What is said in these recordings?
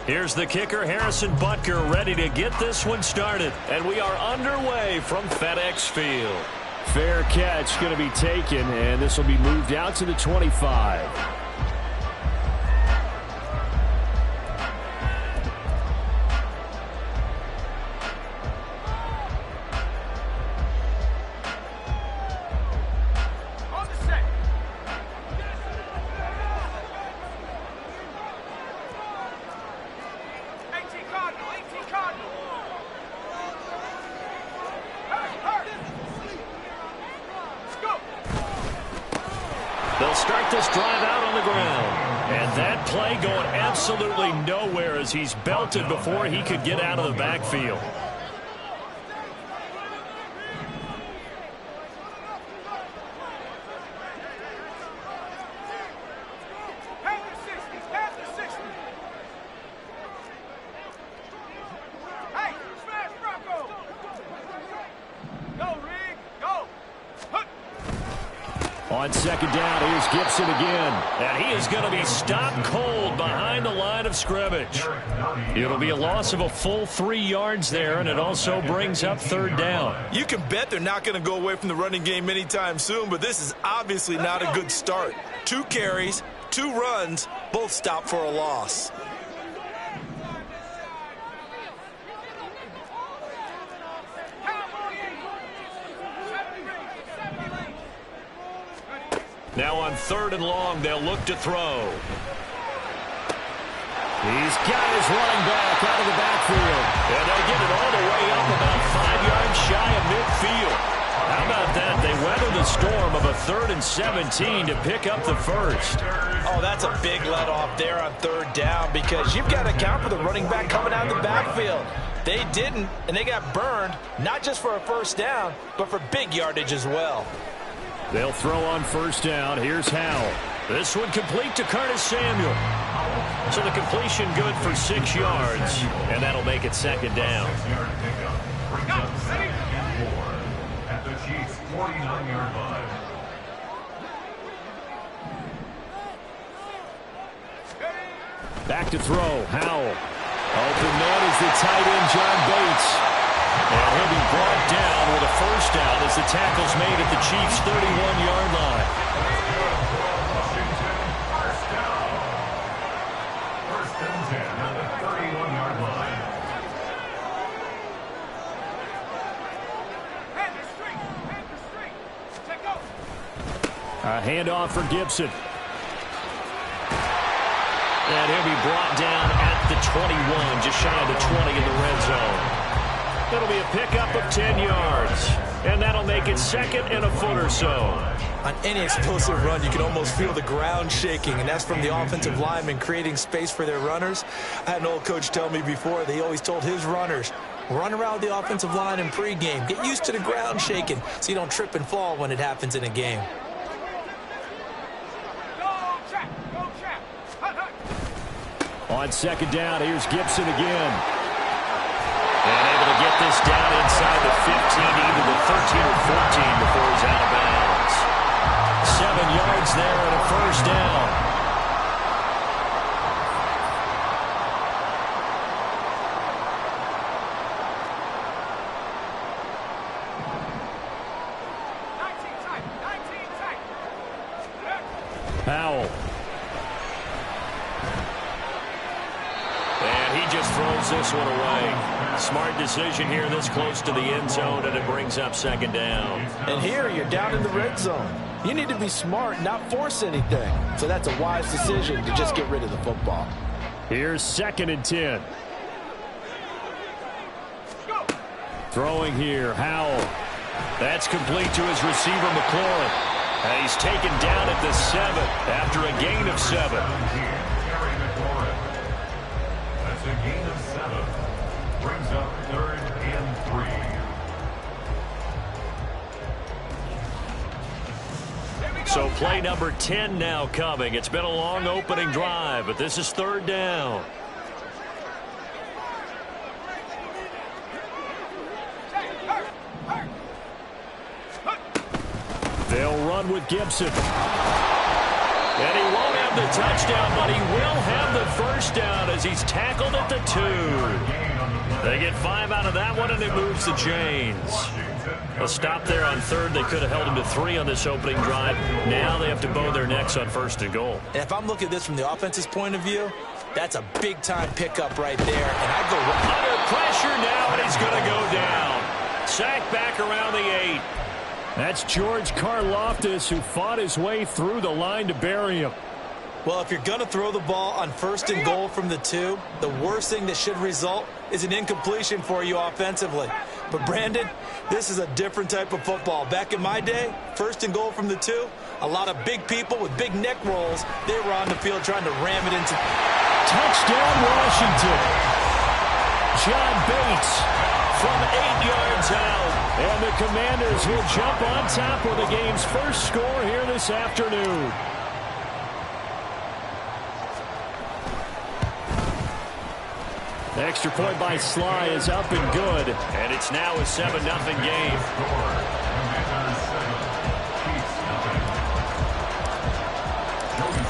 Here's the kicker, Harrison Butker, ready to get this one started. And we are underway from FedEx Field. Fair catch going to be taken, and this will be moved out to the 25. They'll start this drive out on the ground. And that play going absolutely nowhere as he's belted before he could get out of the backfield. On second down, here's Gibson again. And he is going to be stopped cold behind the line of scrimmage. It'll be a loss of a full 3 yards there, and it also brings up third down. You can bet they're not going to go away from the running game anytime soon, but this is obviously not a good start. 2 carries, 2 runs, both stopped for a loss. Now on third and long, they'll look to throw. He's got his running back out of the backfield. And they'll get it all the way up about 5 yards shy of midfield. How about that? They weather the storm of a 3rd and 17 to pick up the first. Oh, that's a big let off there on third down because you've got to account for the running back coming out of the backfield. They didn't, and they got burned, not just for a first down, but for big yardage as well. They'll throw on first down. Here's Howell. This one complete to Curtis Samuel. So the completion good for 6 yards, and that'll make it second down. At the Chiefs' 49-yard line. Back to throw. Howell. Open man is the tight end, John Bates. And he'll be brought down with a first down as the tackle's made at the Chiefs' 31-yard line. First and 10 at the 31-yard line. A handoff for Gibson. And he'll be brought down at the 21, just shy of the 20 in the red zone. It'll be a pickup of 10 yards, and that'll make it second and a foot or so. On any explosive run, you can almost feel the ground shaking, and that's from the offensive linemen creating space for their runners. I had an old coach tell me before, they always told his runners, run around the offensive line in pregame. Get used to the ground shaking so you don't trip and fall when it happens in a game. On second down, here's Gibson again. And able to get this down inside the 15, either the 13 or 14 before he's out of bounds. 7 yards there and a first down. Powell. And he just throws this one away. Smart decision here this close to the end zone, and it brings up second down. And here you're down in the red zone. You need to be smart, not force anything. So that's a wise decision to just get rid of the football. Here's second and 10. Throwing here, Howell. That's complete to his receiver, McLaurin. And he's taken down at the 7 after a gain of 7. That's a gain of 7. Brings up 3rd and 3. So play number 10 now coming. It's been a long opening drive, but this is third down. They'll run with Gibson. And he won't have the touchdown, but he will have the first down as he's tackled at the 2. They get 5 out of that one, and it moves the chains. A stop there on third. They could have held him to 3 on this opening drive. Now they have to bow their necks on 1st and goal. And if I'm looking at this from the offense's point of view, that's a big-time pickup right there. And I go under pressure now, and he's going to go down. Sacked back around the 8. That's George Karlaftis, who fought his way through the line to bury him. Well, if you're going to throw the ball on 1st and goal from the 2, the worst thing that should result is an incompletion for you offensively. But, Brandon, this is a different type of football. Back in my day, 1st and goal from the 2, a lot of big people with big neck rolls, they were on the field trying to ram it into... Touchdown, Washington. John Bates from 8 yards out. And the Commanders will jump on top with the game's first score here this afternoon. The extra point by Sly is up and good. And it's now a 7-0 game.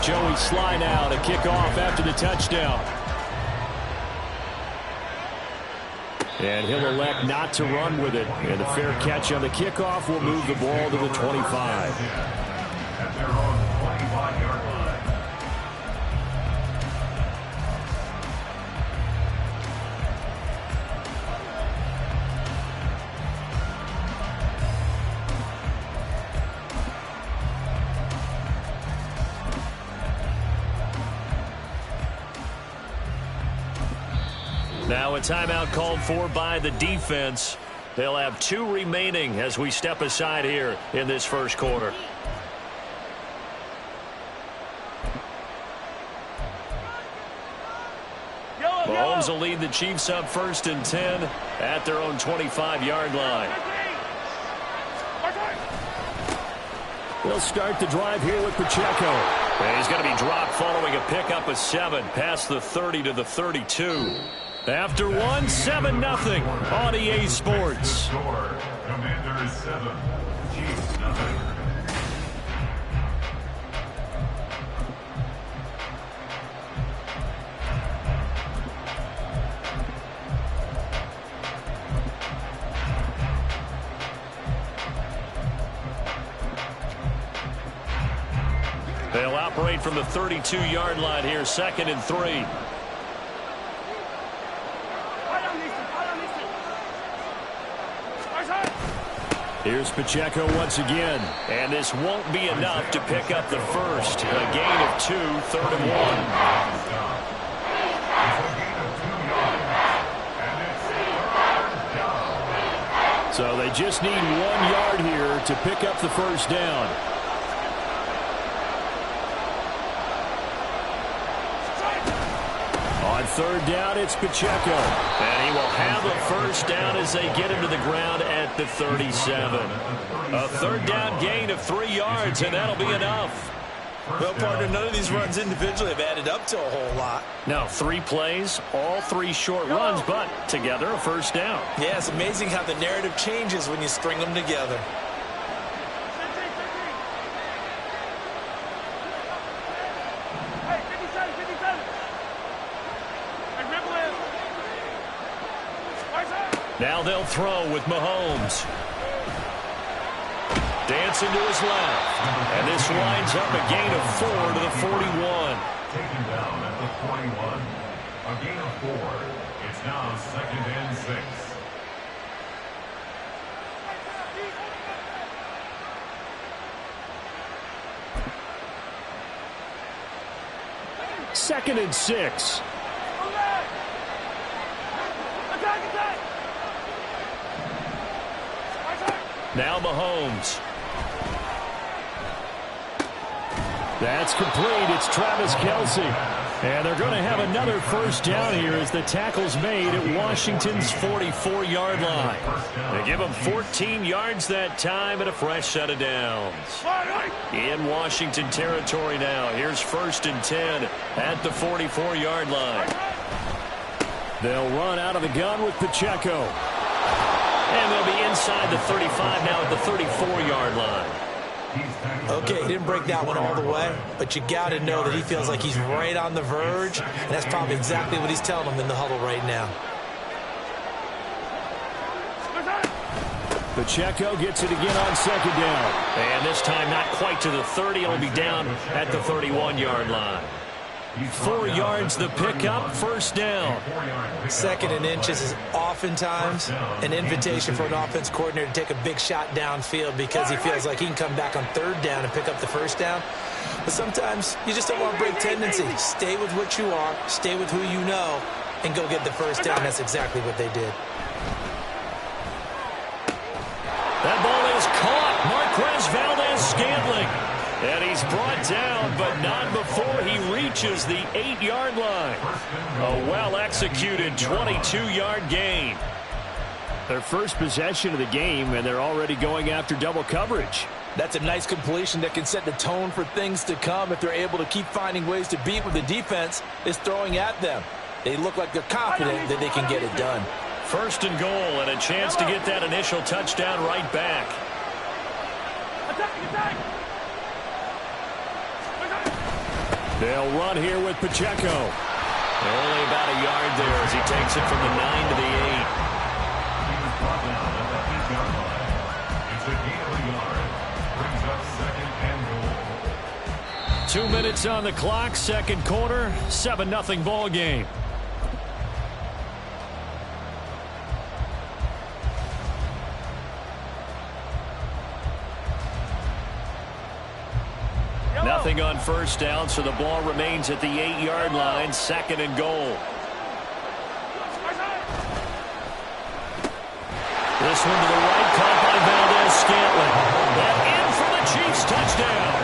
Joey Sly now to kick off after the touchdown. And he'll elect not to run with it. And the fair catch on the kickoff will move the ball to the 25. At their own 25-yard line. Now a timeout called for by the defense. They'll have 2 remaining as we step aside here in this first quarter. Mahomes will lead the Chiefs up 1st and 10 at their own 25-yard line. They'll start the drive here with Pacheco. And he's going to be dropped following a pickup of 7 past the 30 to the 32. After 1, 7-0 on EA Sports. Score, Commanders 7, Chiefs 0. They'll operate from the 32-yard line here, 2nd and 3. Here's Pacheco once again. And this won't be enough to pick up the first. A gain of 2, 3rd and 1. So they just need 1 yard here to pick up the first down. On 3rd down, it's Pacheco. And he will have a first down as they get him to the ground at the 37. A 3rd down gain of 3 yards, and that'll be enough. Well, partner, none of these runs individually have added up to a whole lot. Now, 3 plays, all 3 short runs, but together a first down. Yeah, it's amazing how the narrative changes when you string them together. Now they'll throw with Mahomes. Dancing to his left. And this winds up a gain of 4 to the 41. Taken down at the 41. A gain of 4. It's now 2nd and 6. Second and 6. Now Mahomes. That's complete. It's Travis Kelce. And they're going to have another first down here as the tackle's made at Washington's 44-yard line. They give him 14 yards that time and a fresh set of downs. In Washington territory now. Here's 1st and 10 at the 44-yard line. They'll run out of the gun with Pacheco. And they'll be inside the 35 now at the 34-yard line. Okay, he didn't break that one all the way, but you got to know that he feels like he's right on the verge, and that's probably exactly what he's telling them in the huddle right now. Pacheco gets it again on second down. And this time not quite to the 30. It'll be down at the 31-yard line. 4 yards the pickup, first down. Second and inches is oftentimes an invitation for an offense coordinator to take a big shot downfield because he feels like he can come back on third down and pick up the first down. But sometimes you just don't want to break tendency. Stay with what you are, stay with who you know, and go get the first down. That's exactly what they did. That ball is caught. Marquez Valdez-Scantling. And he's brought down, but not before he reaches the 8-yard line. A well-executed 22-yard gain. Their first possession of the game, and they're already going after double coverage. That's a nice completion that can set the tone for things to come if they're able to keep finding ways to beat what the defense is throwing at them. They look like they're confident that they can get it done. First and goal, and a chance to get that initial touchdown right back. They'll run here with Pacheco. Only about a yard there as he takes it from the 9 to the 8. 2 minutes on the clock, second quarter, 7-0 ball game. Nothing on first down, so the ball remains at the 8-yard line, second and goal. This one to the right, caught by Valdez-Scantling. And in for the Chiefs touchdown.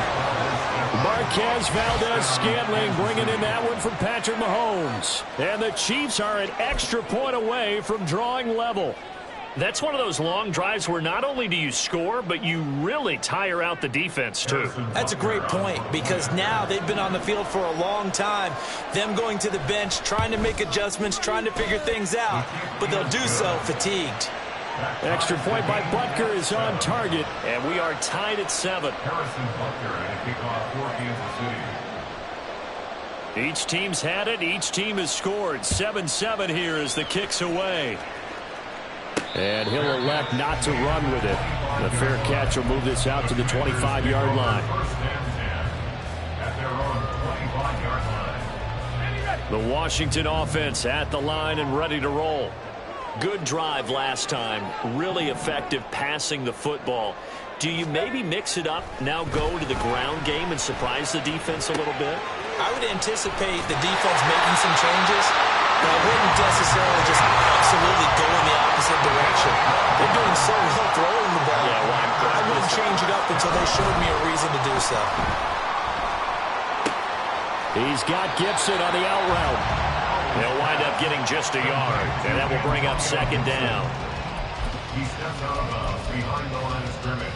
Marquez Valdez-Scantling bringing in that one from Patrick Mahomes. And the Chiefs are an extra point away from drawing level. That's one of those long drives where not only do you score, but you really tire out the defense, too. That's a great point because now they've been on the field for a long time. Them going to the bench, trying to make adjustments, trying to figure things out, but they'll do so fatigued. Extra point by Butker is on target. And we are tied at 7. Each team's had it. Each team has scored. 7-7 here as the kick's away. And he'll elect not to run with it. The fair catch will move this out to the 25-yard line. The Washington offense at the line and ready to roll. Good drive last time. Really effective passing the football. Do you maybe mix it up, now go to the ground game and surprise the defense a little bit? I would anticipate the defense making some changes, but I wouldn't necessarily just absolutely go in the opposite direction. They're doing so well throwing the ball. Yeah, well, I wouldn't change it up until they showed me a reason to do so. He's got Gibson on the out route. They'll wind up getting just a yard, and that will bring up second down. He steps out of bounds behind the line of scrimmage.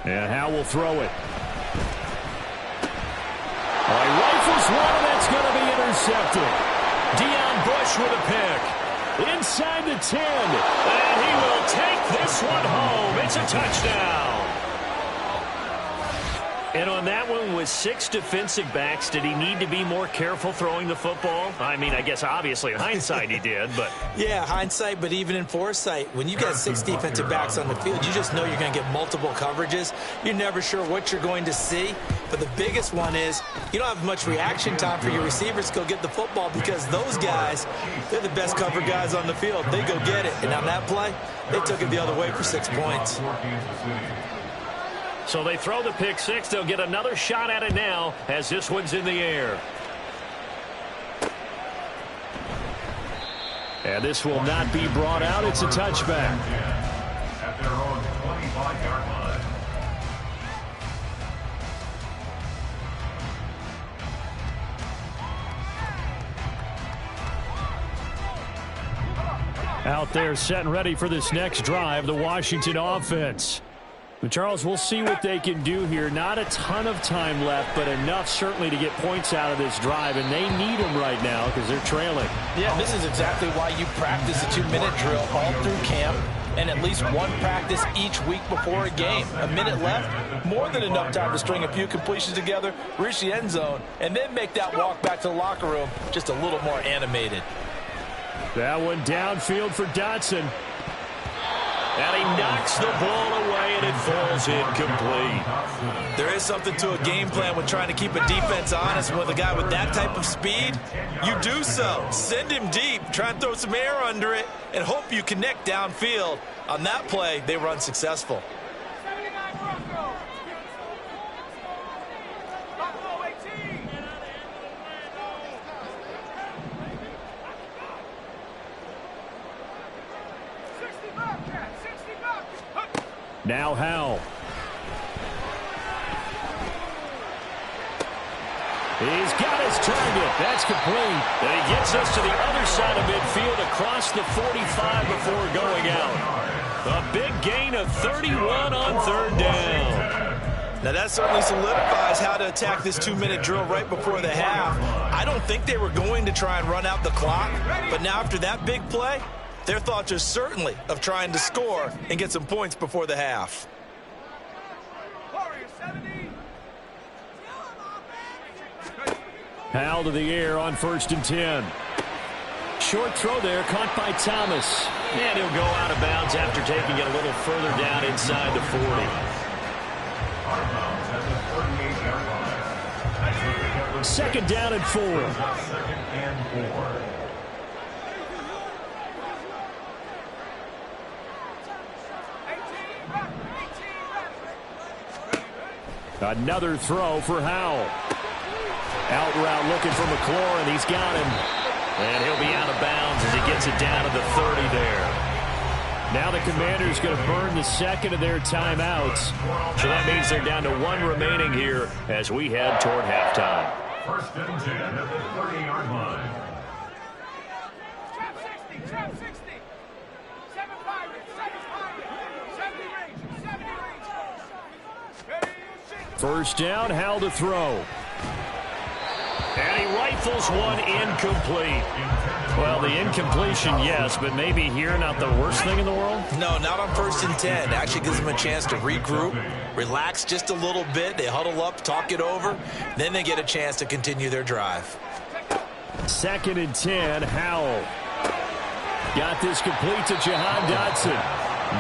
And Howe will throw it. He rifles one, and that's going to be intercepted. Deion Bush with a pick. Inside the 10. And he will take this one home. It's a touchdown. And on that one, with 6 defensive backs, did he need to be more careful throwing the football? I mean, I guess obviously in hindsight he did, but... Yeah, hindsight, but even in foresight, when you got 6 defensive backs on the field, you just know you're going to get multiple coverages. You're never sure what you're going to see. But the biggest one is you don't have much reaction time for your receivers to go get the football because those guys, they're the best cover guys on the field. They go get it. And on that play, they took it the other way for 6 points. So they throw the pick 6. They'll get another shot at it now as this one's in the air. And this will not be brought out. It's a touchback. At their own 25-yard line. Out there set and ready for this next drive, the Washington offense. But Charles, we'll see what they can do here. Not a ton of time left, but enough certainly to get points out of this drive, and they need them right now because they're trailing. Yeah, this is exactly why you practice a 2-minute drill all through camp and at least one practice each week before a game. A minute left, more than enough time to string a few completions together, reach the end zone, and then make that walk back to the locker room just a little more animated. That one downfield for Dotson. And he knocks the ball away, and it falls incomplete. There is something to a game plan with trying to keep a defense honest. With a guy with that type of speed, you do so. Send him deep, try and throw some air under it, and hope you connect downfield. On that play, they were unsuccessful. Now Howell. He's got his target. That's complete. And he gets us to the other side of midfield across the 45 before going out. A big gain of 31 on third down. Now that certainly solidifies how to attack this 2-minute drill right before the half. I don't think they were going to try and run out the clock, but now after that big play, their thoughts are certainly of trying to score and get some points before the half. Howell to the air on 1st and 10. Short throw there, caught by Thomas. And he'll go out of bounds after taking it a little further down inside the 40. Second down and 4. Second and 4. Another throw for Howell. Out route looking for McClure, and he's got him. And he'll be out of bounds as he gets it down to the 30 there. Now the Commanders going to burn the second of their timeouts. So that means they're down to 1 remaining here as we head toward halftime. 1st and 10 at the 30-yard line. Trap 60. 7-5, 70 range. 70 range. First down, Howell to throw. And he rifles one incomplete. Well, the incompletion, yes, but maybe here not the worst thing in the world? No, not on 1st and 10. Actually gives them a chance to regroup, relax just a little bit. They huddle up, talk it over. Then they get a chance to continue their drive. 2nd and 10, Howell. Got this complete to Jahan Dotson.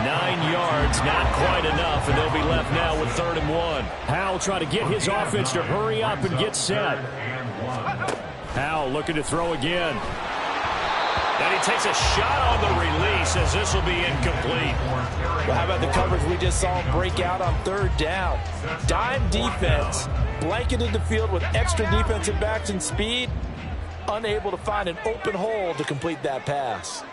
9 yards, not quite enough, and they'll be left now with 3rd and 1. Howell trying to get his offense to hurry up and get set. Howell looking to throw again. And he takes a shot on the release as this will be incomplete. Well, how about the coverage we just saw break out on 3rd down? Dime defense, blanketed the field with extra defensive backs and speed, unable to find an open hole to complete that pass.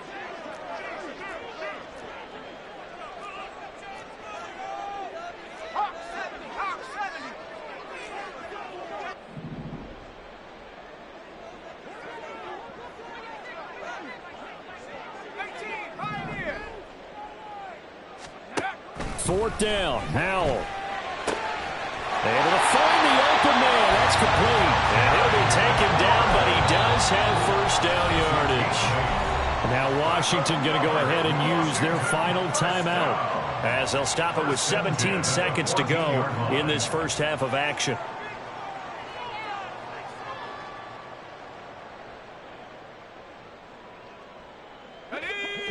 Fourth down, Howell. Able to find the open man. That's complete. And he'll be taken down, but he does have 1st down yardage. Now Washington going to go ahead and use their final timeout as they'll stop it with 17 seconds to go in this first half of action.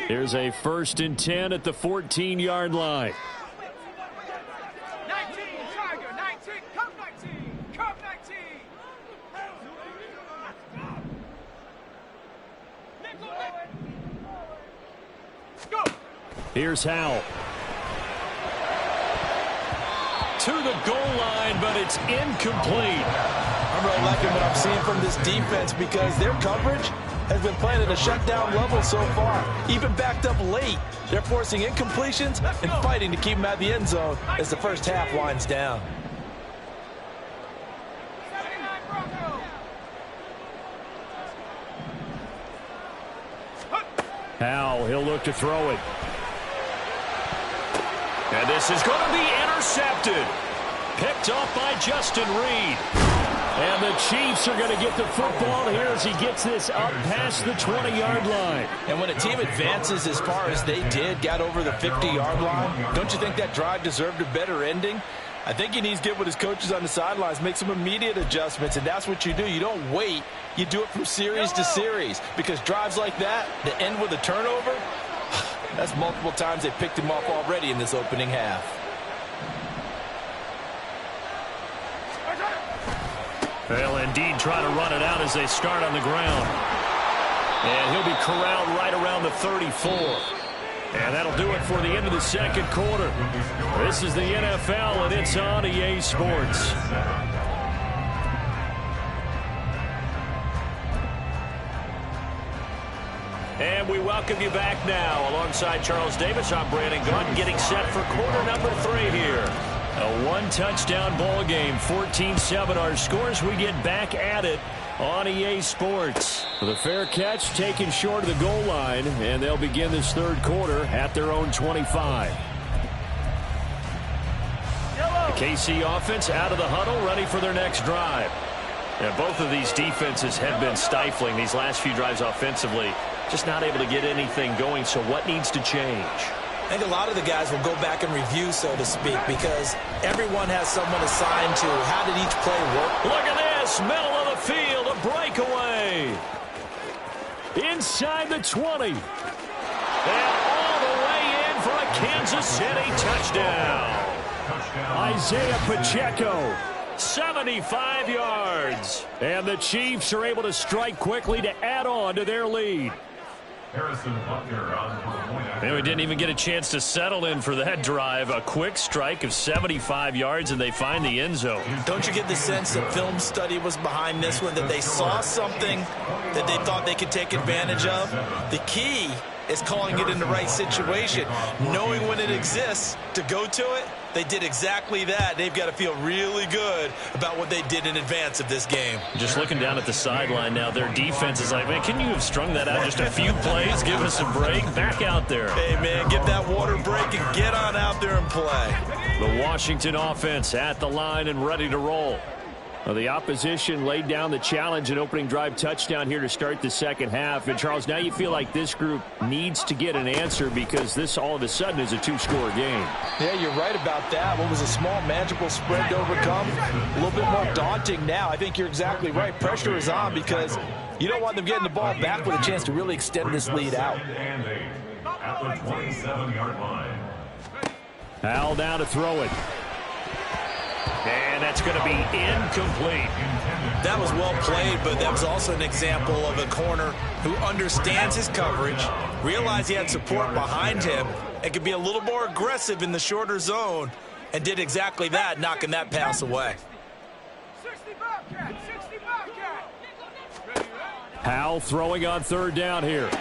Here's a 1st and 10 at the 14-yard line. 19, Tiger, 19, come 19. Go. Here's Howell. To the goal line, but it's incomplete. I'm really liking what I'm seeing from this defense because their coverage has been playing at a shutdown level so far. Even backed up late, they're forcing incompletions and fighting to keep them at the end zone as the first half winds down. Howell, he'll look to throw it. And this is going to be intercepted. Picked off by Justin Reed. And the Chiefs are going to get the football here as he gets this up past the 20-yard line. And when a team advances as far as they did, got over the 50-yard line, don't you think that drive deserved a better ending? I think he needs to get with his coaches on the sidelines, make some immediate adjustments, and that's what you do. You don't wait. You do it from series to series, because drives like that end with a turnover, that's multiple times they picked him off already in this opening half. They'll indeed try to run it out as they start on the ground. And he'll be corralled right around the 34. And that'll do it for the end of the second quarter. This is the NFL, and it's on EA Sports. And we welcome you back now. Alongside Charles Davis, I'm Brandon Gaudin, getting set for quarter number 3 here. A one-touchdown ball game, 14-7 our scores. We get back at it on EA Sports. The fair catch taken short of the goal line, and they'll begin this third quarter at their own 25. The KC offense out of the huddle, ready for their next drive. And both of these defenses have been stifling these last few drives offensively. Just not able to get anything going, so what needs to change? I think a lot of the guys will go back and review, so to speak, because everyone has someone assigned to how did each play work. Look at this, middle of the field, a breakaway. Inside the 20. And all the way in for a Kansas City touchdown. Isaiah Pacheco, 75 yards. And the Chiefs are able to strike quickly to add on to their lead. And we didn't even get a chance to settle in for that drive. A quick strike of 75 yards, and they find the end zone. Don't you get the sense that film study was behind this one, that they saw something that they thought they could take advantage of? The key is calling it in the right situation, knowing when it exists to go to it. They did exactly that. They've got to feel really good about what they did in advance of this game. Just looking down at the sideline now, their defense is like, man, can you have strung that out just a few plays? Give us a break. Back out there. Hey, man, give that water break and get on out there and play. The Washington offense at the line and ready to roll. The opposition laid down the challenge and opening drive touchdown here to start the second half. And, Charles, now you feel like this group needs to get an answer because this all of a sudden is a two-score game. Yeah, you're right about that. What was a small, manageable spread to overcome, a little bit more daunting now. I think you're exactly right. Pressure is on because you don't want them getting the ball back with a chance to really extend this lead out. At the 27-yard line. Howell down to throw it. And that's going to be incomplete. That was well played, but that was also an example of a corner who understands his coverage, realized he had support behind him, and could be a little more aggressive in the shorter zone, and did exactly that, knocking that pass away. 60 Bobcat, 60 Bobcat. Howell throwing on third down here.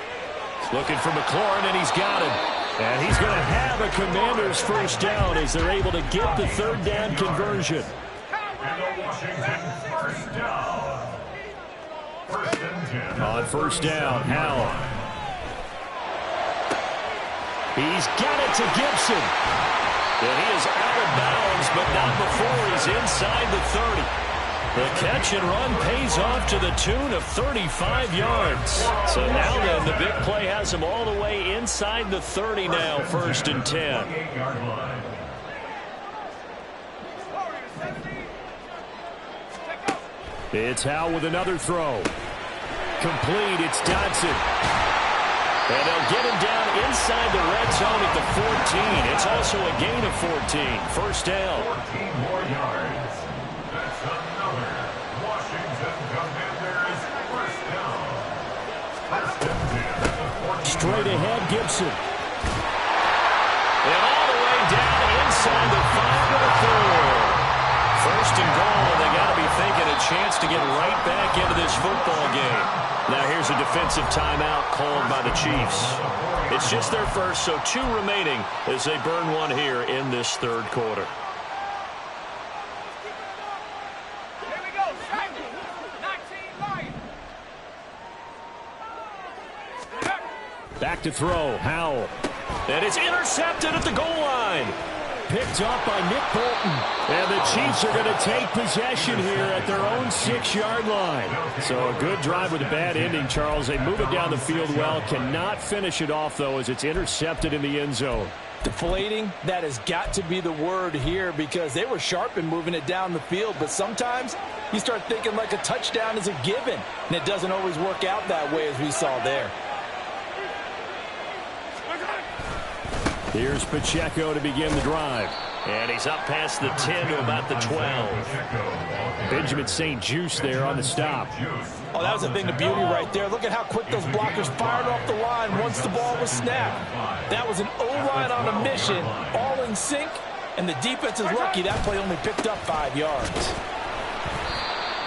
Looking for McLaurin, and he's got him. And he's going to have a Commanders first down as they're able to get the third down conversion. And the Washington first down. First and 10. On first down, Howell. He's got it to Gibson. And he is out of bounds, but not before he's inside the 30. The catch and run pays off to the tune of 35 yards. So now then, the big play has him all the way inside the 30 now, first and 10. It's Howell with another throw. Complete, it's Dodson. And they'll get him down inside the red zone at the 14. It's also a gain of 14. First down. 14 more yards. That's another Washington Commanders first down. First and 10 at the 14. Straight ahead, Gibson. And all the way down inside the 5 with a 4. First and goal, and they got to be thinking a chance to get right back into this football game. Now here's a defensive timeout called by the Chiefs. It's just their first, so 2 remaining as they burn one here in this third quarter. Here we go, 19 Lions. Back to throw, Howell. And it's intercepted at the goal line. Picked up by Nick Bolton. And the Chiefs are going to take possession here at their own 6-yard line. So a good drive with a bad ending, Charles. They move it down the field well. Cannot finish it off, though, as it's intercepted in the end zone. Deflating, that has got to be the word here because they were sharp in moving it down the field. But sometimes you start thinking like a touchdown is a given. And it doesn't always work out that way as we saw there. Here's Pacheco to begin the drive. And he's up past the 10 to about the 12. Benjamin St. Juste there on the stop. Oh, that was a thing of beauty right there. Look at how quick those blockers fired off the line once the ball was snapped. That was an O-line on a mission, all in sync, and the defense is lucky that play only picked up 5 yards.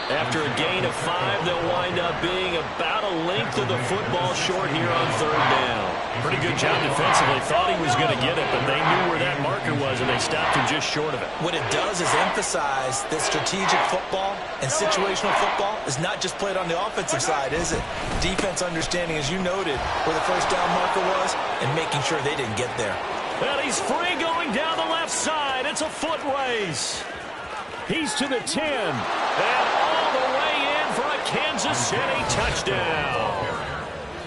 After a gain of 5, they'll wind up being about a length of the football short here on third down. Pretty good job defensively. Thought he was going to get it, but they knew where that marker was, and they stopped him just short of it. What it does is emphasize that strategic football and situational football is not just played on the offensive side, is it? Defense understanding, as you noted, where the first down marker was and making sure they didn't get there. And he's free going down the left side. It's a foot race. He's to the 10. And all the way in for a Kansas City touchdown.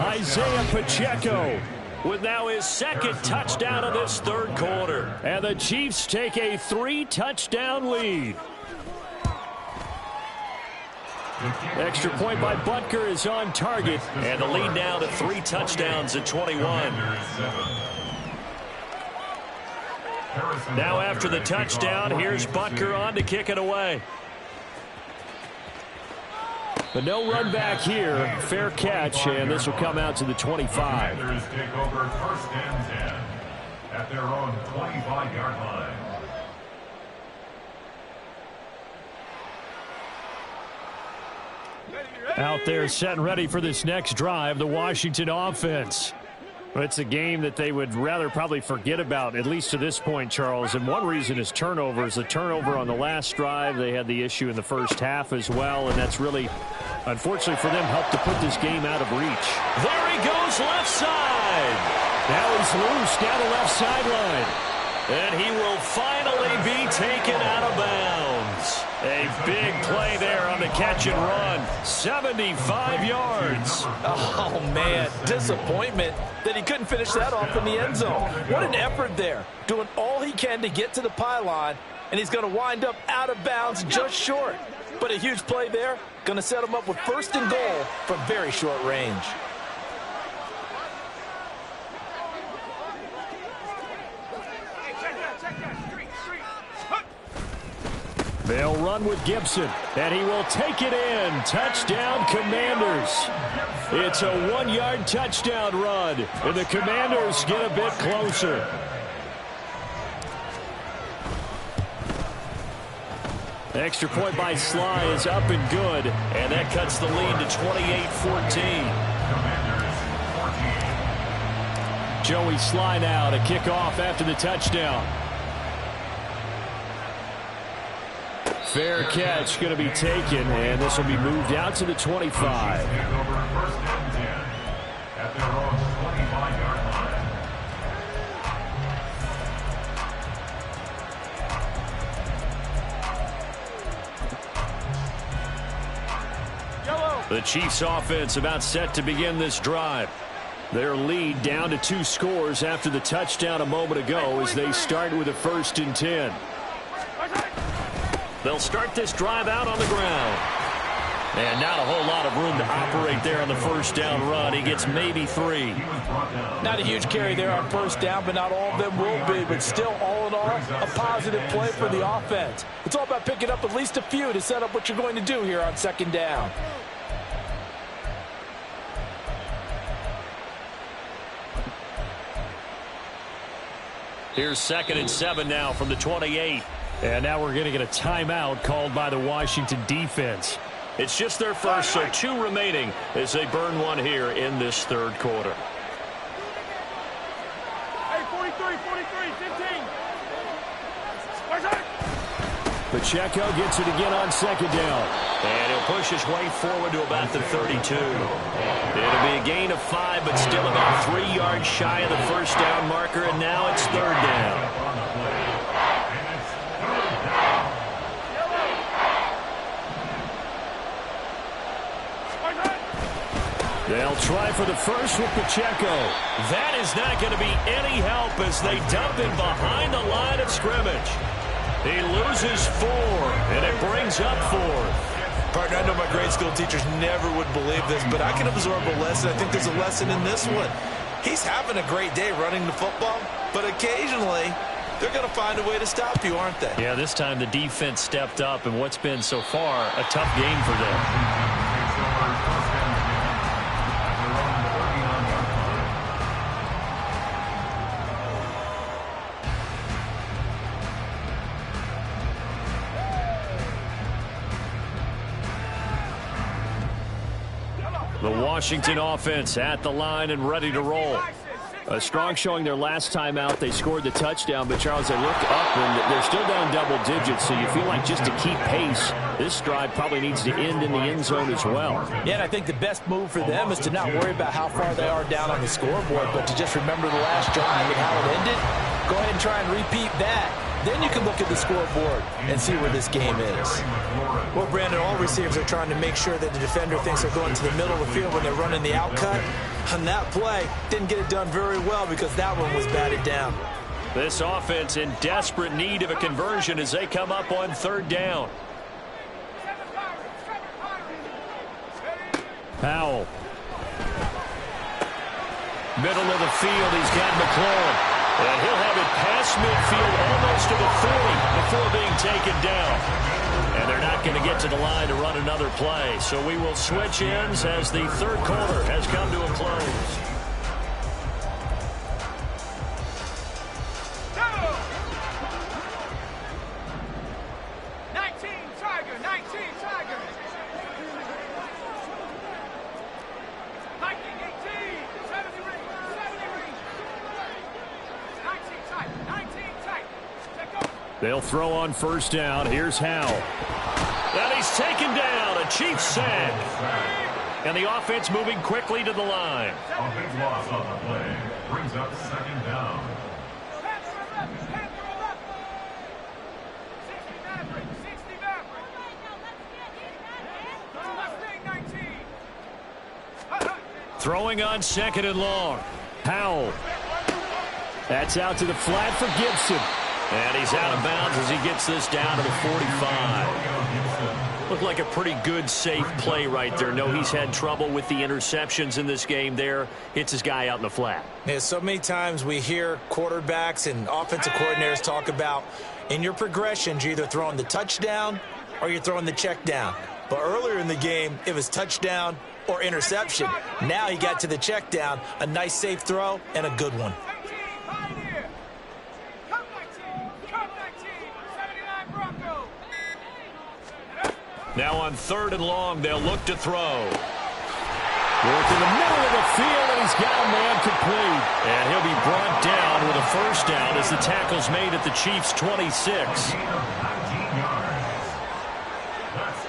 Isaiah Pacheco with now his 2nd touchdown of this third quarter. And the Chiefs take a 3-touchdown lead. Extra point by Butker is on target. And the lead now to 3 touchdowns at 21. Now after the touchdown, here's Butker on to kick it away. But no run back here. Fair catch, and this will come out to the 25. Commanders take over 1st and 10 at their own 25-yard line. Out there set and ready for this next drive, the Washington offense. It's a game that they would rather probably forget about, at least to this point, Charles. And one reason is turnovers. The turnover on the last drive, they had the issue in the first half as well, and that's really, unfortunately for them, helped to put this game out of reach. There he goes left side. Now he's loose down the left sideline. And he will finally be taken out of bounds. A big play there on the catch and run. 75 yards. Oh, man, disappointment that he couldn't finish that off in the end zone. What an effort there, doing all he can to get to the pylon, and he's going to wind up out of bounds just short. But a huge play there, going to set him up with 1st and goal from very short range. They'll run with Gibson, and he will take it in. Touchdown, Commanders. It's a 1-yard touchdown run, and the Commanders get a bit closer. Extra point by Sly is up and good, and that cuts the lead to 28-14. Joey Sly now to kick off after the touchdown. Fair catch going to be taken, and this will be moved out to the 25. The Chiefs offense about set to begin this drive. Their lead down to 2 scores after the touchdown a moment ago as they start with a 1st and 10. They'll start this drive out on the ground. And not a whole lot of room to operate there on the 1st down run. He gets maybe 3. Not a huge carry there on 1st down, but not all of them will be. But still, all in all, a positive play for the offense. It's all about picking up at least a few to set up what you're going to do here on 2nd down. Here's 2nd and 7 now from the 28. And now we're going to get a timeout called by the Washington defense. It's just their first, so 2 remaining as they burn one here in this third quarter. Hey, 43, 15. Pacheco gets it again on second down. And he'll push his way forward to about the 32. It'll be a gain of 5, but still about 3 yards shy of the first down marker, and now it's third down. They'll try for the first with Pacheco. That is not going to be any help as they dump him behind the line of scrimmage. He loses 4, and it brings up 4th. Partner, I know my grade school teachers never would believe this, but I can absorb a lesson. I think there's a lesson in this one. He's having a great day running the football, but occasionally they're going to find a way to stop you, aren't they? Yeah, this time the defense stepped up in what's been so far a tough game for them. The Washington offense at the line and ready to roll. A strong showing their last time out. They scored the touchdown, but Charles, they look up and they're still down double digits, so you feel like just to keep pace, this drive probably needs to end in the end zone as well. Yeah, and I think the best move for them is to not worry about how far they are down on the scoreboard, but to just remember the last drive and how it ended. Go ahead and try and repeat that. Then you can look at the scoreboard and see where this game is. Well, Brandon, all receivers are trying to make sure that the defender thinks they're going to the middle of the field when they're running the out cut. On that play, didn't get it done very well because that one was batted down. This offense in desperate need of a conversion as they come up on third down. Powell. Middle of the field, he's got McLaurin. And he'll have it past midfield almost to the 40 before being taken down. And they're not going to get to the line to run another play. So we will switch ends as the third quarter has come to a close. They'll throw on first down. Here's Howell. And he's taken down. A Chiefs sack. And the offense moving quickly to the line. A big loss on the play. Brings up second down. Throwing on second and long. Howell. That's out to the flat for Gibson. And he's out of bounds as he gets this down to the 45. Looked like a pretty good, safe play right there. No, he's had trouble with the interceptions in this game there. Hits his guy out in the flat. Yeah, so many times we hear quarterbacks and offensive coordinators talk about in your progressions, you're either throwing the touchdown or you're throwing the check down. But earlier in the game, it was touchdown or interception. Now he got to the check down, a nice safe throw, and a good one. Now on third and long, they'll look to throw. Work in the middle of the field, and he's got a man complete. And he'll be brought down with a first down as the tackle's made at the Chiefs' 26. That's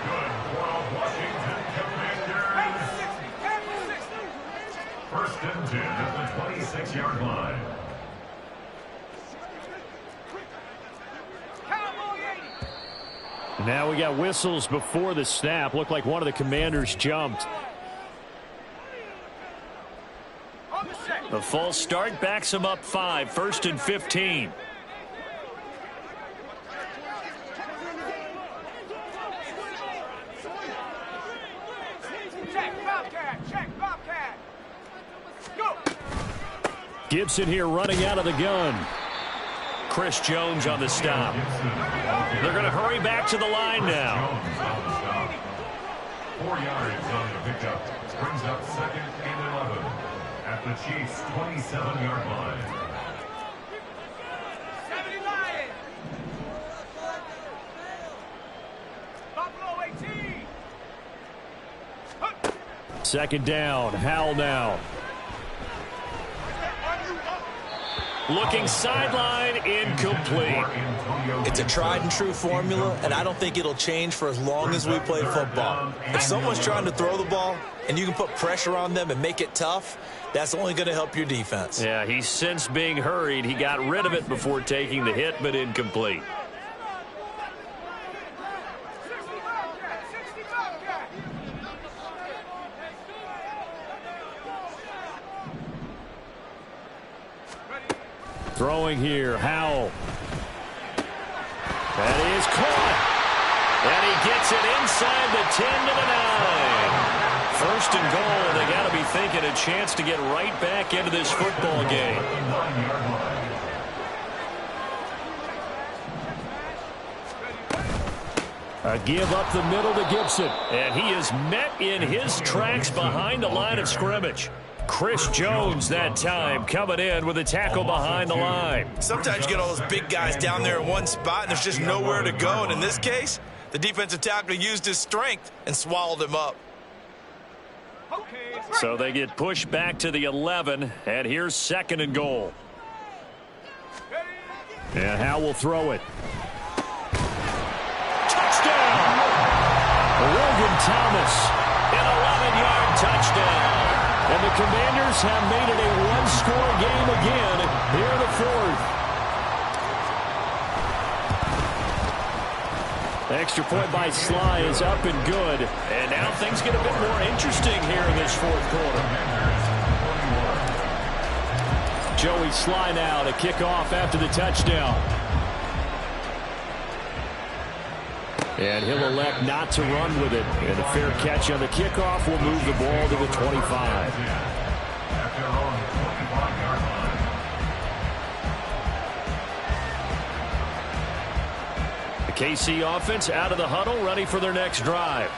good for the Washington Commanders. First and 10 at the 26-yard line. Now we got whistles before the snap. Looked like one of the Commanders jumped. The false start backs him up 5. First and 15. Gibson here running out of the gun. Chris Jones on the stop. They're going to hurry back to the line now. 4 yards on the pickup. Brings up second and 11 at the Chiefs' 27-yard line. 79. Buffalo 18. Second down. Howell now. Looking sideline, incomplete. It's a tried and true formula, and I don't think it'll change for as long as we play football. If someone's trying to throw the ball and you can put pressure on them and make it tough, that's only going to help your defense. Yeah, he's since being hurried. He got rid of it before taking the hit, but incomplete. Throwing here, Howell. That is caught. And he gets it inside the 10 to the 9. First and goal. They got to be thinking a chance to get right back into this football game. A give up the middle to Gibson. And he is met in his tracks behind the line of scrimmage. Chris Jones that time coming in with a tackle behind the line. Sometimes you get all those big guys down there in one spot and there's just nowhere to go. And in this case, the defensive tackle used his strength and swallowed him up. So they get pushed back to the 11, and here's second and goal. And Howell will throw it. Touchdown! Logan Thomas. An 11-yard touchdown. And the Commanders have made it a one-score game again here in the fourth. The extra point by Sly is up and good. And now things get a bit more interesting here in this fourth quarter. Joey Sly now to kick off after the touchdown. And he'll elect not to run with it. And a fair catch on the kickoff will move the ball to the 25. The KC offense out of the huddle, ready for their next drive.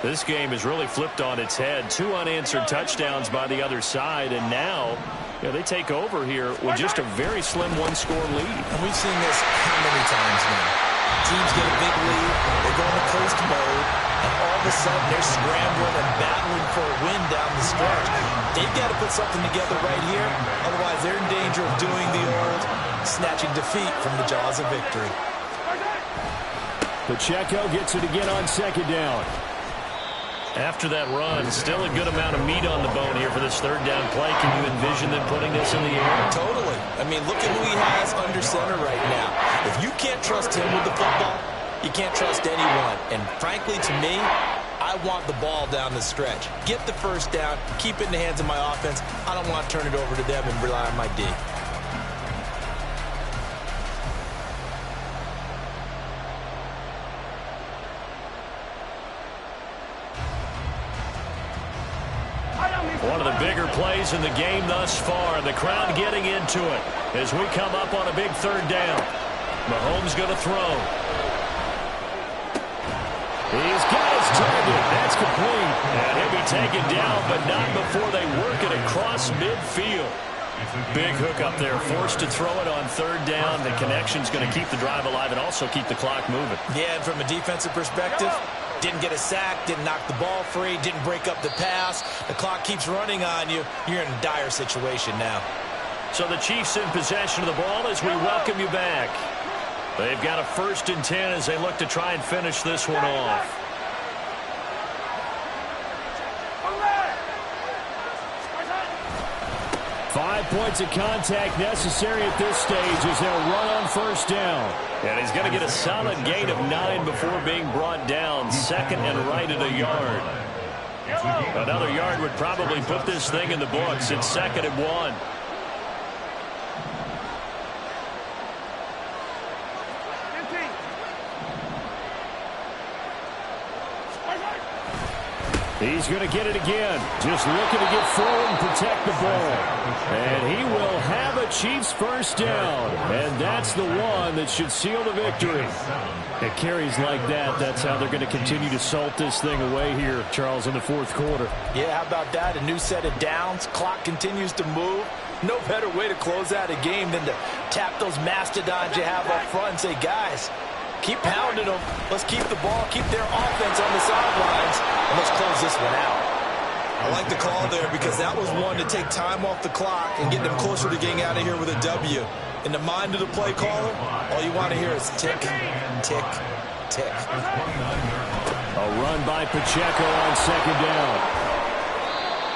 This game is really flipped on its head. 2 unanswered touchdowns by the other side, and now they take over here with just a very slim one-score lead. And we've seen this how many times now? Teams get a big lead, they go into coast mode, and all of a sudden they're scrambling and battling for a win down the stretch. They've got to put something together right here, otherwise they're in danger of doing the old snatching defeat from the jaws of victory. Pacheco gets it again on second down. After that run, still a good amount of meat on the bone here for this third down play. Can you envision them putting this in the air? Totally. I mean, look at who he has under center right now. If you can't trust him with the football, you can't trust anyone. And frankly, to me, I want the ball down the stretch. Get the first down, keep it in the hands of my offense. I don't want to turn it over to them and rely on my D. One of the bigger plays in the game thus far. The crowd getting into it as we come up on a big third down. Mahomes going to throw. He's got his target. That's complete. And he'll be taken down, but not before they work it across midfield. Big hook up there, forced to throw it on third down. The connection's going to keep the drive alive and also keep the clock moving. Yeah, and from a defensive perspective, didn't get a sack, didn't knock the ball free, didn't break up the pass. The clock keeps running on you. You're in a dire situation now. So the Chiefs in possession of the ball as we welcome you back. They've got a 1st and 10 as they look to try and finish this one off. Five points of contact necessary at this stage as they'll run on first down. And he's going to get a solid gain of 9 before being brought down. Second and right at a yard. Another yard would probably put this thing in the books. It's 2nd and 1. He's going to get it again. Just looking to get forward and protect the ball. And he will have a Chiefs first down. And that's the one that should seal the victory. It carries like that. That's how they're going to continue to salt this thing away here, Charles, in the fourth quarter. Yeah, how about that? A new set of downs. Clock continues to move. No better way to close out a game than to tap those mastodons you have up front and say, guys, keep pounding them. Let's keep the ball, keep their offense on the sidelines, and let's close this one out. I like the call there because that was one to take time off the clock and get them closer to getting out of here with a W. In the mind of the play caller, all you want to hear is tick, tick, tick. A run by Pacheco on second down.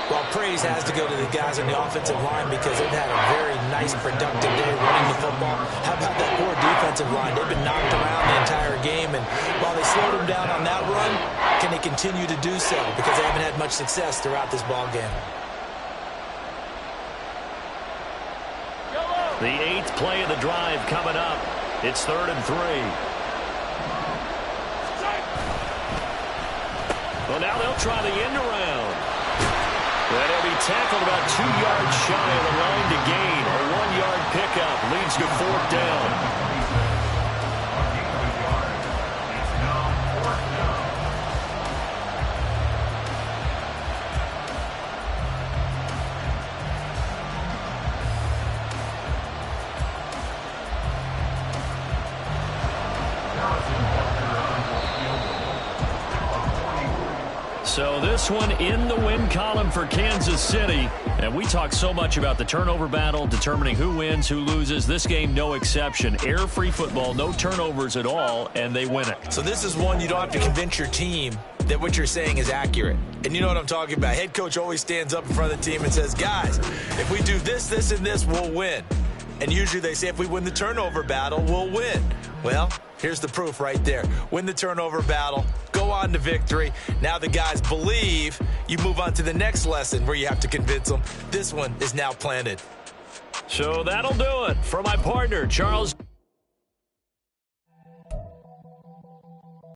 Well, praise has to go to the guys on the offensive line because they've had a very nice, productive day running the football. How about that poor defensive line? They've been knocked around the entire game, and while they slowed them down on that run, can they continue to do so? Because they haven't had much success throughout this ball game. The 8th play of the drive coming up. It's 3rd and 3. Well, now they'll try the end around. And he'll be tackled about 2 yards shy of the line to gain. A 1-yard pickup leads to 4th down. So this one in the win column for Kansas City. And we talk so much about the turnover battle, determining who wins, who loses. This game, no exception. Air-free football, no turnovers at all, and they win it. So this is one you don't have to convince your team that what you're saying is accurate. And you know what I'm talking about. Head coach always stands up in front of the team and says, guys, if we do this, this, and this, we'll win. And usually they say if we win the turnover battle, we'll win. Well, here's the proof right there. Win the turnover battle, go on to victory. Now the guys believe. You move on to the next lesson where you have to convince them. This one is now planted. So that'll do it for my partner, Charles.